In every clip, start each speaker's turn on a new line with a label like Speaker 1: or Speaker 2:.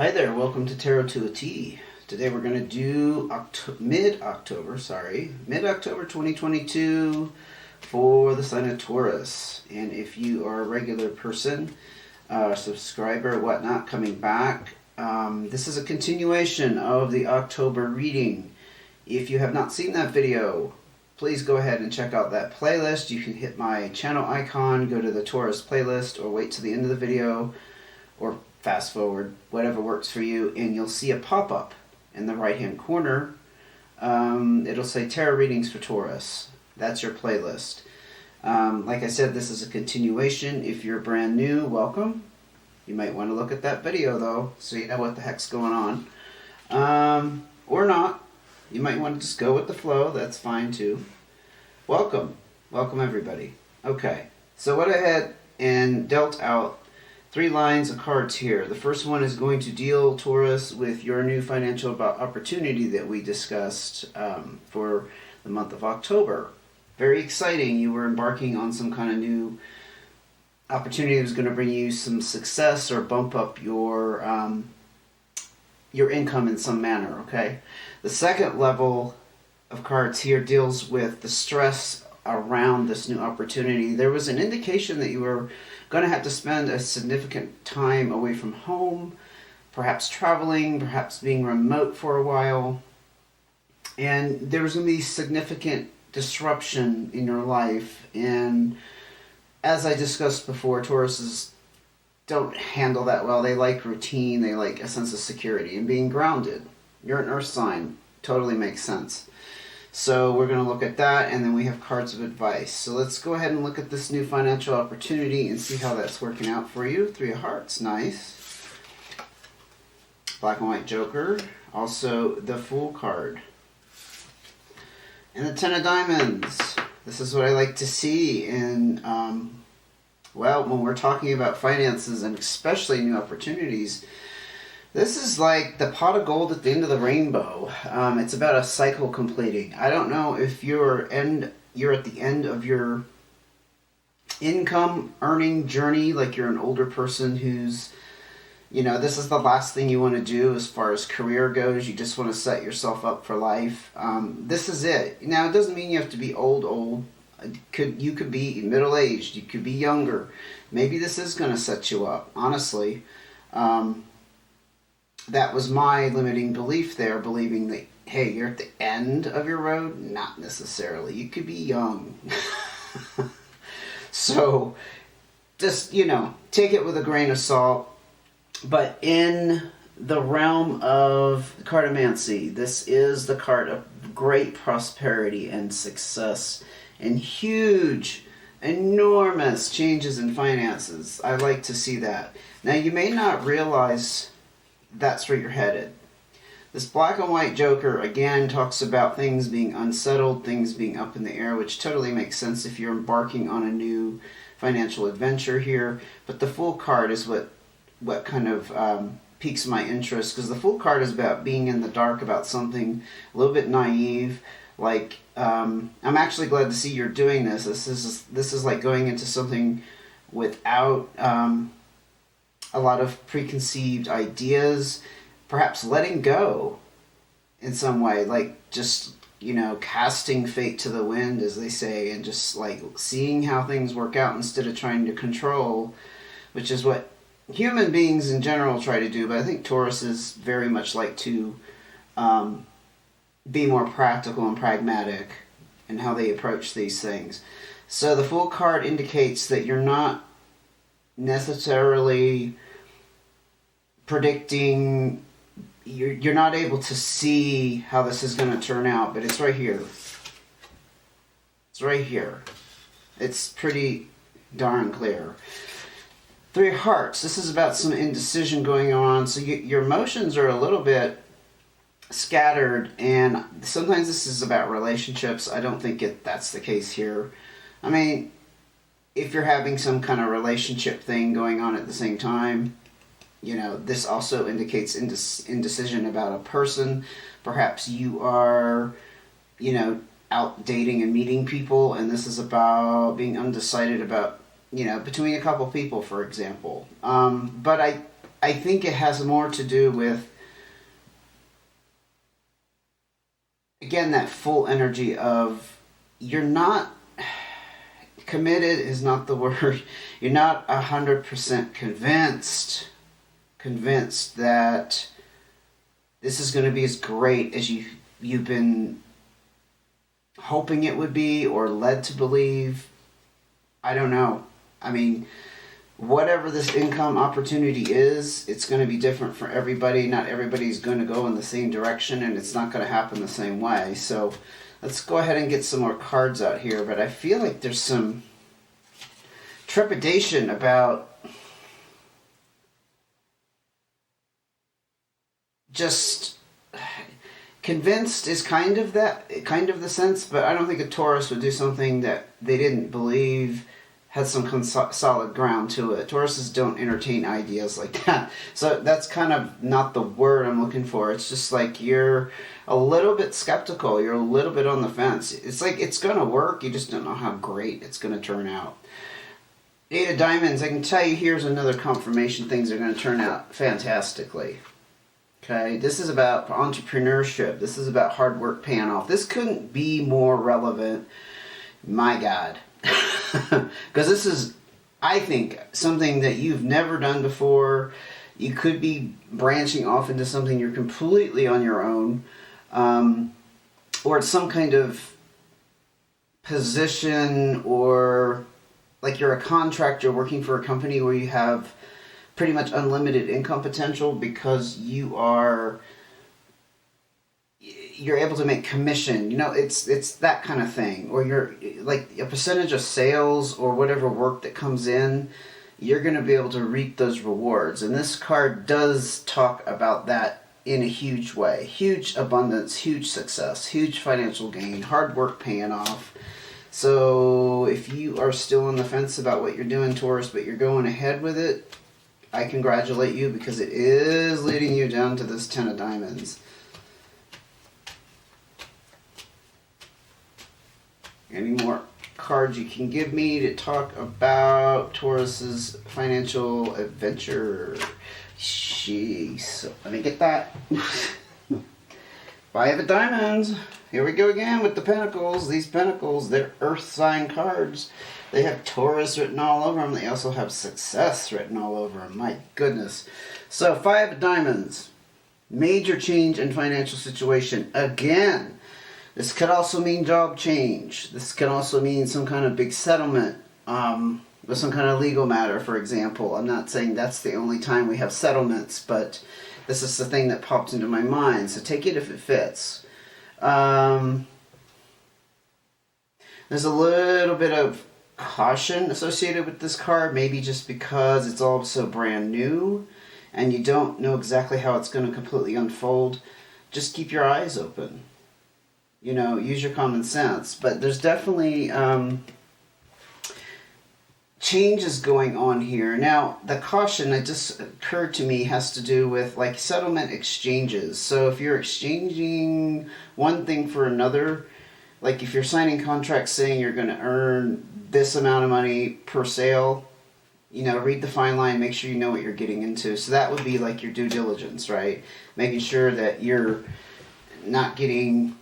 Speaker 1: Hi there, welcome to Tarot to a T. Today we're going to do mid-October 2022 for the sign of Taurus. And if you are a regular person, subscriber, whatnot, coming back, this is a continuation of the October reading. If you have not seen that video, please go ahead and check out that playlist. You can hit my channel icon, go to the Taurus playlist, or wait to the end of the video, or fast forward, whatever works for you, and you'll see a pop-up in the right hand corner. It'll say Tarot Readings for Taurus. That's your playlist. Like I said, this is a continuation. If you're brand new, welcome. You might want to look at that video though, so you know what the heck's going on. Or not. You might want to just go with the flow. That's fine too. Welcome. Welcome everybody. Okay, so what I had and dealt out 3 lines of cards here. The first one is going to deal, Taurus, with your new financial opportunity that we discussed for the month of October. Very exciting. You were embarking on some kind of new opportunity that was going to bring you some success or bump up your income in some manner, okay? The second level of cards here deals with the stress around this new opportunity. There was an indication that you were going to have to spend a significant time away from home, perhaps traveling, perhaps being remote for a while, and there was going to be significant disruption in your life. And as I discussed before, Tauruses don't handle that well. They like routine, they like a sense of security and being grounded. You're an earth sign, totally makes sense. So we're going to look at that, and then we have cards of advice. So let's go ahead and look at this new financial opportunity and see how that's working out for you. 3 of Hearts, nice. Black and White Joker, also the Fool card. And the 10 of Diamonds. This is what I like to see in, well, when we're talking about finances and especially new opportunities. This is like the pot of gold at the end of the rainbow. It's about a cycle completing. I don't know if you're at the end of your income earning journey, like you're an older person who's, this is the last thing you want to do as far as career goes. You just want to set yourself up for life. This is it. Now, it doesn't mean you have to be old. You could be middle-aged. You could be younger. Maybe this is going to set you up, honestly. That was my limiting belief there, believing that, hey, you're at the end of your road. Not necessarily. You could be young. So, just, take it with a grain of salt. But in the realm of cartomancy, this is the card of great prosperity and success and huge, enormous changes in finances. I like to see that. Now, you may not realize that's where you're headed. This Black and White Joker, again, talks about things being unsettled, things being up in the air, which totally makes sense if you're embarking on a new financial adventure here. But the Fool card is what kind of piques my interest, because the Fool card is about being in the dark about something, a little bit naive. Like, I'm actually glad to see you're doing this. This is like going into something without a lot of preconceived ideas, perhaps letting go in some way, like just, casting fate to the wind, as they say, and just like seeing how things work out instead of trying to control, which is what human beings in general try to do. But I think Tauruses very much like to be more practical and pragmatic in how they approach these things. So the Fool card indicates that you're not necessarily predicting, you're not able to see how this is going to turn out, but it's right here. It's right here. It's pretty darn clear. 3 of Hearts. This is about some indecision going on. So your emotions are a little bit scattered, and sometimes this is about relationships. I don't think that's the case here. I mean, if you're having some kind of relationship thing going on at the same time, this also indicates indecision about a person. Perhaps you are, out dating and meeting people, and this is about being undecided about, between a couple people, for example. But I think it has more to do with, again, that full energy of, you're not committed is not the word. You're not 100% convinced that this is going to be as great as you've been hoping it would be or led to believe. I don't know. I mean, whatever this income opportunity is, it's going to be different for everybody. Not everybody's going to go in the same direction, and it's not going to happen the same way. So let's go ahead and get some more cards out here. But I feel like there's some trepidation about just convinced is kind of the sense, but I don't think a Taurus would do something that they didn't believe had some solid ground to it. Tauruses don't entertain ideas like that. So that's kind of not the word I'm looking for. It's just like you're a little bit skeptical. You're a little bit on the fence. It's like it's going to work. You just don't know how great it's going to turn out. Eight of Diamonds, I can tell you here's another confirmation things are going to turn out fantastically. Okay, this is about entrepreneurship. This is about hard work paying off. This couldn't be more relevant. My God. Because this is, I think, something that you've never done before. You could be branching off into something you're completely on your own. Or it's some kind of position, or like you're a contractor working for a company where you have pretty much unlimited income potential because you're able to make commission. You know, it's that kind of thing. Or you're like a percentage of sales or whatever work that comes in, you're going to be able to reap those rewards. And this card does talk about that in a huge way. Huge abundance, huge success, huge financial gain, hard work paying off. So if you are still on the fence about what you're doing, Taurus, but you're going ahead with it, I congratulate you, because it is leading you down to this Ten of Diamonds. Any more cards you can give me to talk about Taurus's financial adventure? Jeez. Let me get that. Five of Diamonds. Here we go again with the Pentacles. These Pentacles, they're Earth sign cards. They have Taurus written all over them. They also have success written all over them. My goodness. So, Five of Diamonds. Major change in financial situation. Again, this could also mean job change. This could also mean some kind of big settlement with some kind of legal matter, for example. I'm not saying that's the only time we have settlements, but this is the thing that popped into my mind. So take it if it fits. There's a little bit of caution associated with this card, maybe just because it's all so brand new and you don't know exactly how it's going to completely unfold. Just keep your eyes open. You know, use your common sense. But there's definitely changes going on here. Now, the caution that just occurred to me has to do with like settlement exchanges. So if you're exchanging one thing for another, like if you're signing contracts saying you're going to earn this amount of money per sale, you know, read the fine line, make sure you know what you're getting into. So that would be like your due diligence, right? Making sure that you're not getting,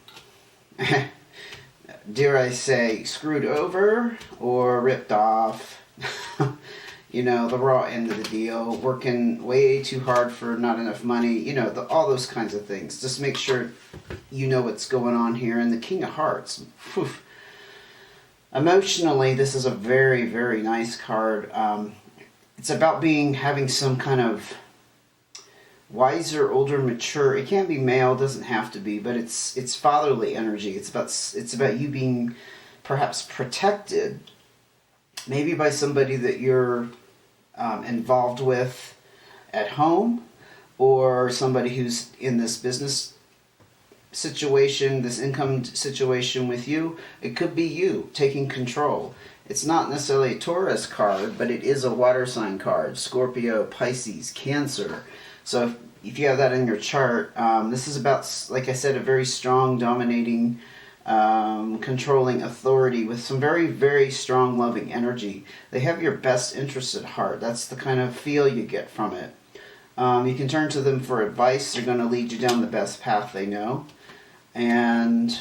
Speaker 1: dare I say, screwed over or ripped off. You know, the raw end of the deal, working way too hard for not enough money, you know, all those kinds of things. Just make sure you know what's going on here. And the King of Hearts, whew. Emotionally, this is a very, very nice card. It's about having some kind of wiser, older, mature. It can't be male, doesn't have to be, but it's fatherly energy. It's about you being perhaps protected, maybe by somebody that you're involved with at home, or somebody who's in this business situation, this income situation with you. It could be you taking control. It's not necessarily a Taurus card, but it is a water sign card. Scorpio, Pisces, Cancer. So if you have that in your chart, this is about, like I said, a very strong, dominating, controlling authority with some very, very strong, loving energy. They have your best interest at heart. That's the kind of feel you get from it. You can turn to them for advice. They're going to lead you down the best path they know. And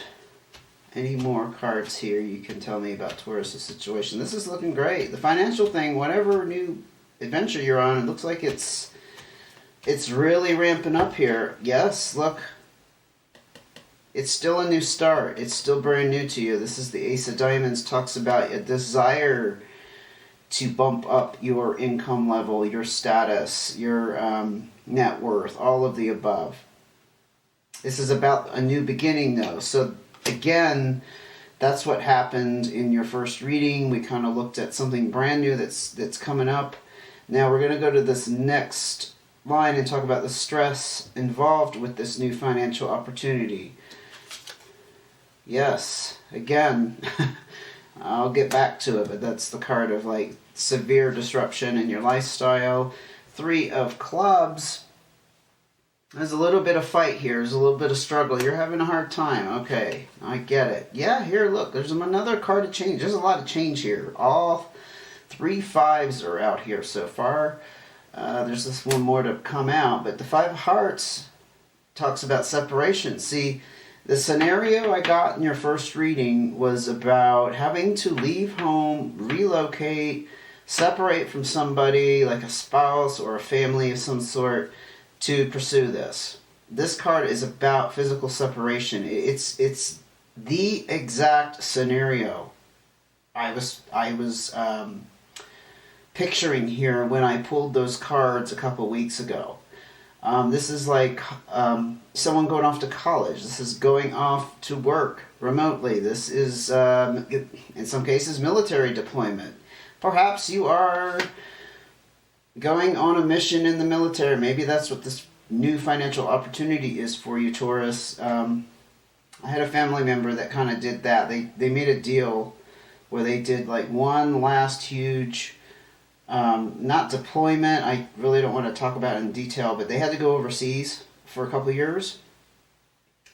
Speaker 1: any more cards here you can tell me about Taurus' situation. This is looking great. The financial thing, whatever new adventure you're on, it looks like it's really ramping up here. Yes, look. It's still a new start. It's still brand new to you. This is the Ace of Diamonds. Talks about a desire to bump up your income level, your status, your net worth, all of the above. This is about a new beginning, though. So, again, that's what happened in your first reading. We kind of looked at something brand new that's coming up. Now we're going to go to this next line and talk about the stress involved with this new financial opportunity. Yes, again, I'll get back to it, but that's the card of like severe disruption in your lifestyle. 3 of Clubs. There's a little bit of fight here. There's a little bit of struggle. You're having a hard time. Okay, I get it. Yeah, here, look, there's another card of change. There's a lot of change here. All 3 5s are out here so far. There's this one more to come out, but the 5 of Hearts talks about separation. See, the scenario I got in your first reading was about having to leave home, relocate, separate from somebody like a spouse or a family of some sort to pursue this. This card is about physical separation. It's the exact scenario I was picturing here when I pulled those cards a couple weeks ago. This is like someone going off to college. This is going off to work remotely. This is, in some cases, military deployment. Perhaps you are going on a mission in the military. Maybe that's what this new financial opportunity is for you, Taurus. I had a family member that kind of did that. They made a deal where they did like one last huge not deployment, I really don't want to talk about it in detail, but they had to go overseas for a couple of years,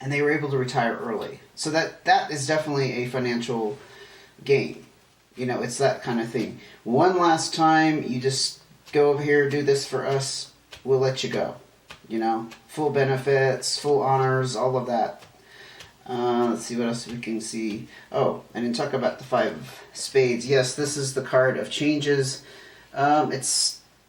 Speaker 1: and they were able to retire early. So that is definitely a financial gain. You know, it's that kind of thing. One last time, you just go over here, do this for us, we'll let you go. You know, full benefits, full honors, all of that. Let's see what else we can see. Oh, I didn't talk about the 5 of Spades. Yes, this is the card of changes.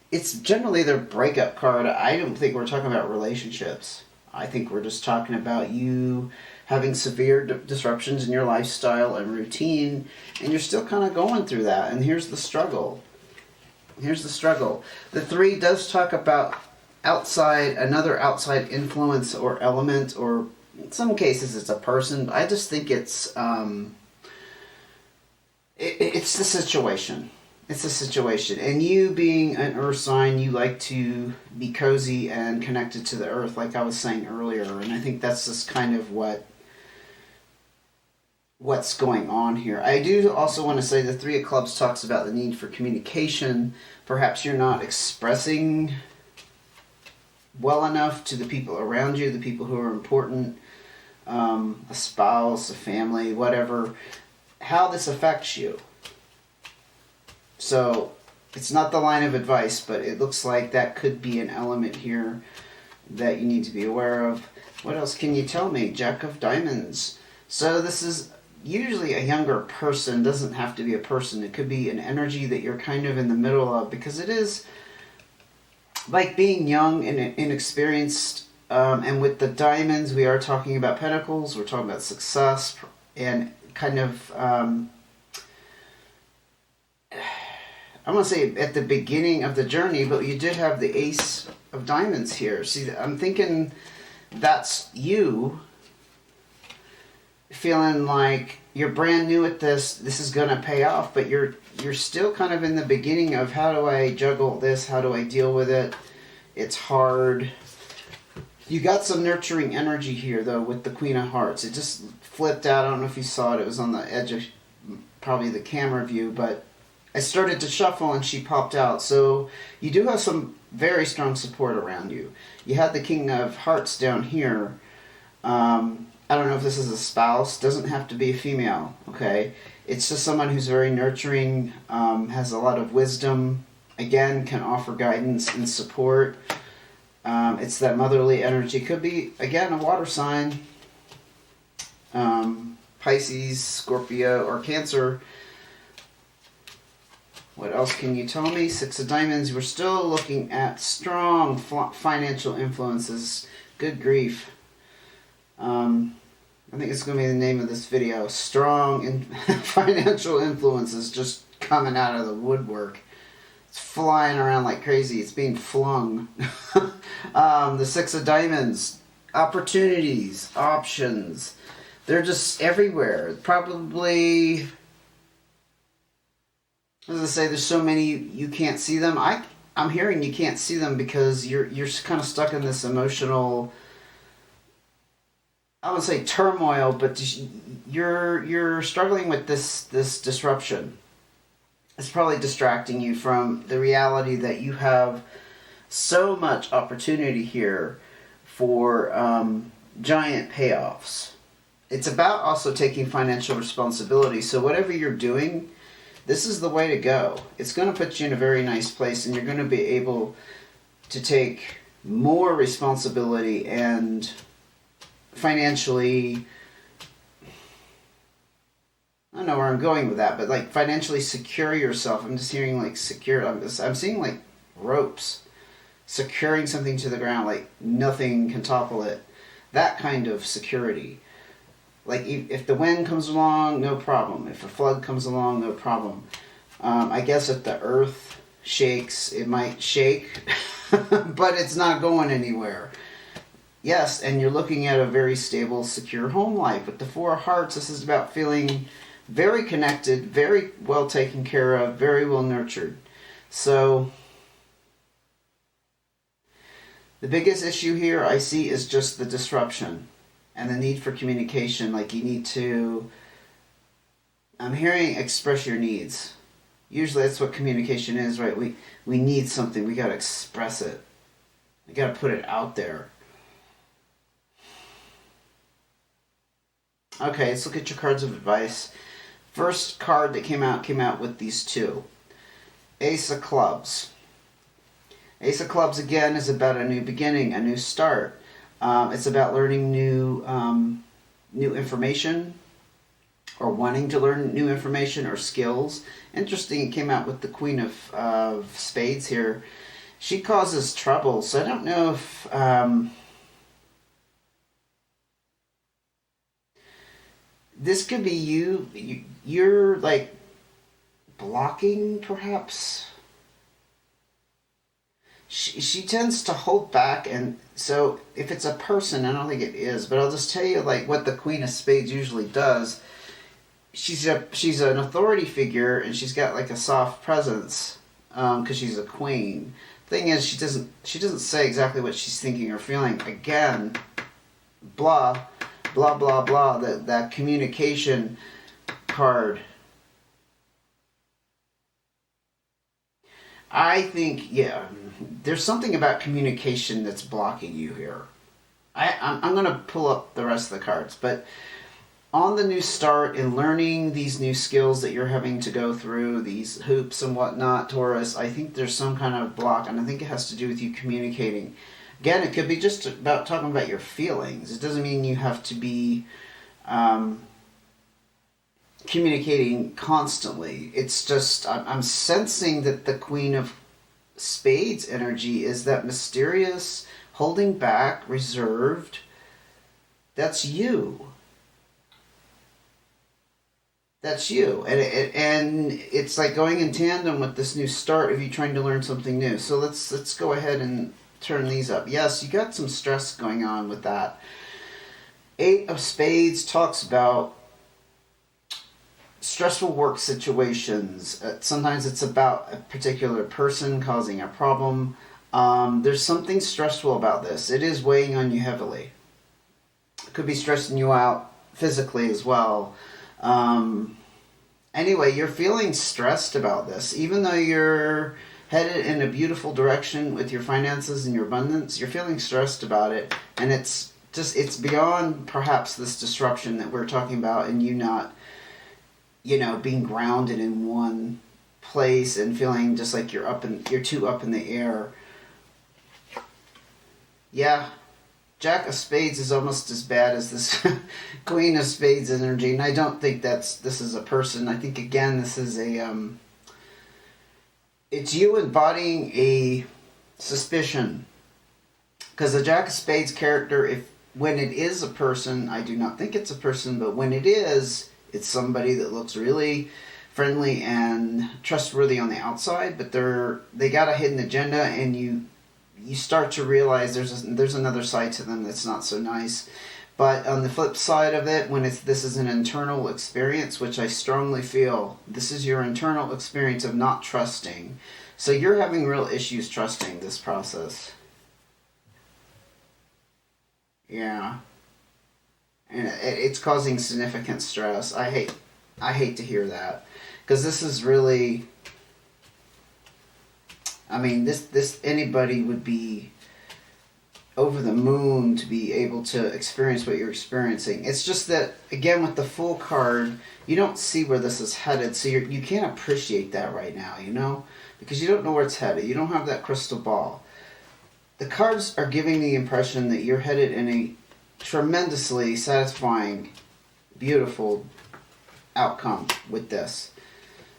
Speaker 1: It's generally their breakup card. I don't think we're talking about relationships. I think we're just talking about you having severe disruptions in your lifestyle and routine, and you're still kind of going through that. And here's the struggle. Here's the struggle. The 3 does talk about another outside influence or element, or in some cases it's a person. I just think it's the situation. It's a situation. And you being an earth sign, you like to be cozy and connected to the earth, like I was saying earlier. And I think that's just kind of what's going on here. I do also want to say the 3 of Clubs talks about the need for communication. Perhaps you're not expressing well enough to the people around you, the people who are important, a spouse, a family, whatever, how this affects you. So, it's not the line of advice, but it looks like that could be an element here that you need to be aware of. What else can you tell me? Jack of Diamonds. So this is usually a younger person. Doesn't have to be a person. It could be an energy that you're kind of in the middle of, because it is like being young and inexperienced. And with the diamonds, we are talking about pentacles. We're talking about success and kind of... I want to say at the beginning of the journey, but you did have the Ace of Diamonds here. See, I'm thinking that's you feeling like you're brand new at this. This is going to pay off, but you're still kind of in the beginning of how do I juggle this? How do I deal with it? It's hard. You got some nurturing energy here, though, with the Queen of Hearts. It just flipped out. I don't know if you saw it. It was on the edge of probably the camera view, but I started to shuffle and she popped out. So you do have some very strong support around you. You had the King of Hearts down here. I don't know if this is a spouse. Doesn't have to be a female, okay? It's just someone who's very nurturing, has a lot of wisdom, again, can offer guidance and support. It's that motherly energy. Could be, again, a water sign. Pisces, Scorpio, or Cancer. What else can you tell me? Six of Diamonds. We're still looking at strong financial influences. Good grief. I think it's going to be the name of this video. Strong financial influences just coming out of the woodwork. It's flying around like crazy. It's being flung. The Six of Diamonds. Opportunities. Options. They're just everywhere. Probably, as I say, there's so many you can't see them. I'm hearing you can't see them because you're kind of stuck in this emotional, I wouldn't say turmoil, but you're struggling with this disruption. It's probably distracting you from the reality that you have so much opportunity here for giant payoffs. It's about also taking financial responsibility. So whatever you're doing, this is the way to go. It's going to put you in a very nice place, and you're going to be able to take more responsibility and financially, I don't know where I'm going with that, but like financially secure yourself. I'm just hearing like secure. I'm seeing like ropes securing something to the ground, like nothing can topple it. That kind of security. Like, if the wind comes along, no problem. If a flood comes along, no problem. I guess if the earth shakes, it might shake, but it's not going anywhere. Yes, and you're looking at a very stable, secure home life. With the Four of Hearts, this is about feeling very connected, very well taken care of, very well nurtured. So, the biggest issue here I see is just the disruption. And the need for communication, like you need to, I'm hearing express your needs. Usually that's what communication is, right? We need something, we got to express it. We got to put it out there. Okay, let's look at your cards of advice. First card that came out with these two. Ace of Clubs. Ace of Clubs, again, is about a new beginning, a new start. It's about learning new information, or wanting to learn new information or skills. Interesting, it came out with the Queen of Spades here. She causes trouble, so I don't know if this could be you're like blocking, perhaps. She tends to hold back, and so if it's a person, I don't think it is, but I'll just tell you like what the Queen of Spades usually does. She's an authority figure, and she's got like a soft presence because she's a queen. Thing is, she doesn't say exactly what she's thinking or feeling. Again, blah blah blah blah. That communication card. I think, yeah, there's something about communication that's blocking you here. I'm going to pull up the rest of the cards, but on the new start in learning these new skills that you're having to go through, these hoops and whatnot, Taurus, I think there's some kind of block, and I think it has to do with you communicating. Again, it could be just about talking about your feelings. It doesn't mean you have to be communicating constantly. It's just I'm sensing that the Queen of Spades energy is that mysterious, holding back, reserved. That's you. That's you, and it's like going in tandem with this new start of you trying to learn something new. So let's go ahead and turn these up. Yes, you got some stress going on with that. Eight of Spades talks about stressful work situations. Sometimes it's about a particular person causing a problem. There's something stressful about this. It is weighing on you heavily. It could be stressing you out physically as well. Anyway, you're feeling stressed about this. Even though you're headed in a beautiful direction with your finances and your abundance, you're feeling stressed about it. And it's beyond perhaps this disruption that we're talking about, and you not, being grounded in one place and feeling just like you're too up in the air. Yeah, Jack of Spades is almost as bad as this Queen of Spades energy, and I don't think this is a person. I think again this is a it's you embodying a suspicion, because the Jack of Spades character, if when it is a person, I do not think it's a person, but when it is, it's somebody that looks really friendly and trustworthy on the outside, but they got a hidden agenda, and you start to realize there's another side to them that's not so nice. But on the flip side of it, when this is an internal experience, which I strongly feel, this is your internal experience of not trusting. So you're having real issues trusting this process. Yeah. And it's causing significant stress. I hate to hear that. Because this is really, I mean, this anybody would be over the moon to be able to experience what you're experiencing. It's just that, again, with the Fool card, you don't see where this is headed, so you can't appreciate that right now, you know? Because you don't know where it's headed. You don't have that crystal ball. The cards are giving the impression that you're headed in a tremendously satisfying, beautiful outcome with this.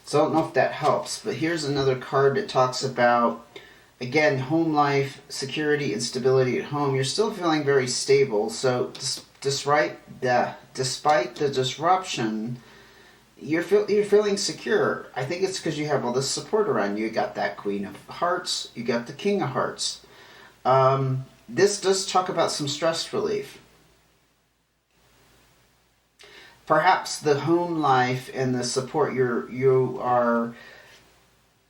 Speaker 1: So I don't know if that helps, but here's another card that talks about, again, home life, security, and stability at home. You're still feeling very stable, so despite the disruption, you're feeling secure. I think it's because you have all this support around you. You got that Queen of Hearts, you got the King of Hearts. This does talk about some stress relief. Perhaps the home life and the support you are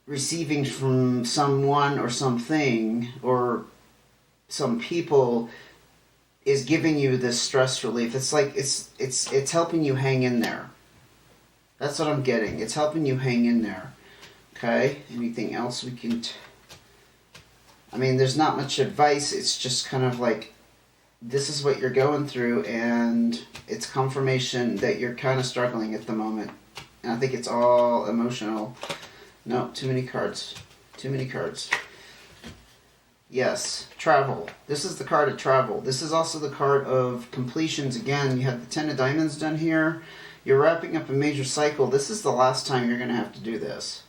Speaker 1: receiving from someone or something or some people is giving you this stress relief. It's like it's helping you hang in there. That's what I'm getting. It's helping you hang in there. Okay? Anything else we can... I mean, there's not much advice. It's just kind of like, this is what you're going through, and it's confirmation that you're kind of struggling at the moment. And I think it's all emotional. No, too many cards. Too many cards. Yes, travel. This is the card of travel. This is also the card of completions. Again, you have the Ten of Diamonds done here. You're wrapping up a major cycle. This is the last time you're going to have to do this.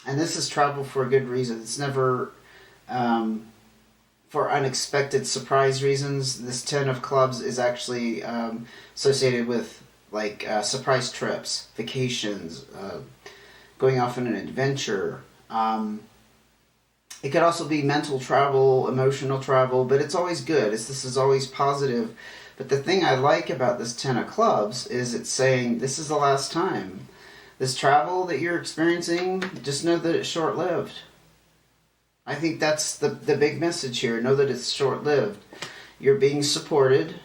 Speaker 1: And this is travel for a good reason. It's never for unexpected surprise reasons. This Ten of Clubs is actually associated with like surprise trips, vacations, going off on an adventure. It could also be mental travel, emotional travel, but it's always good. This is always positive. But the thing I like about this Ten of Clubs is it's saying this is the last time. This travel that you're experiencing, just know that it's short-lived. I think that's the big message here. Know that it's short-lived. You're being supported.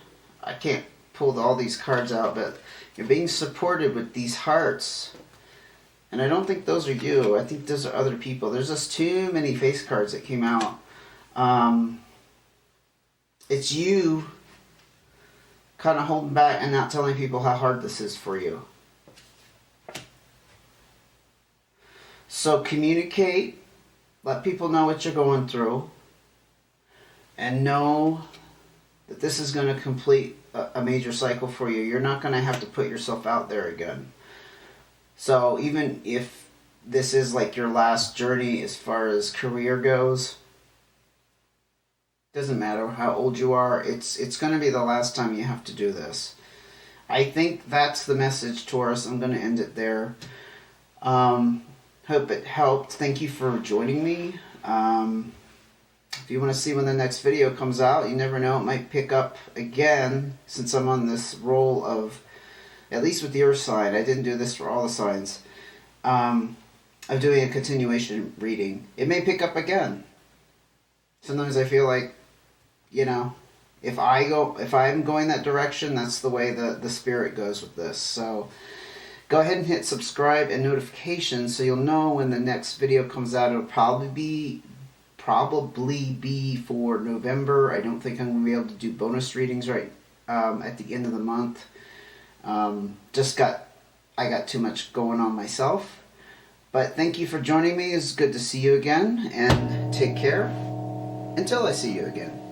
Speaker 1: I can't pull all these cards out, but you're being supported with these hearts. And I don't think those are you. I think those are other people. There's just too many face cards that came out. It's you kind of holding back and not telling people how hard this is for you. So communicate. Let people know what you're going through. And know that this is going to complete a major cycle for you. You're not going to have to put yourself out there again. So even if this is like your last journey as far as career goes, doesn't matter how old you are, it's going to be the last time you have to do this. I think that's the message, Taurus. I'm going to end it there. Hope it helped. Thank you for joining me. If you want to see when the next video comes out, you never know, it might pick up again since I'm on this roll of, at least with your sign, I didn't do this for all the signs, of doing a continuation reading. It may pick up again. Sometimes I feel like, you know, if I'm going that direction, that's the way the spirit goes with this. So go ahead and hit subscribe and notifications so you'll know when the next video comes out. It'll probably be for November. I don't think I'm going to be able to do bonus readings right at the end of the month. I got too much going on myself. But thank you for joining me. It's good to see you again, and take care. Until I see you again.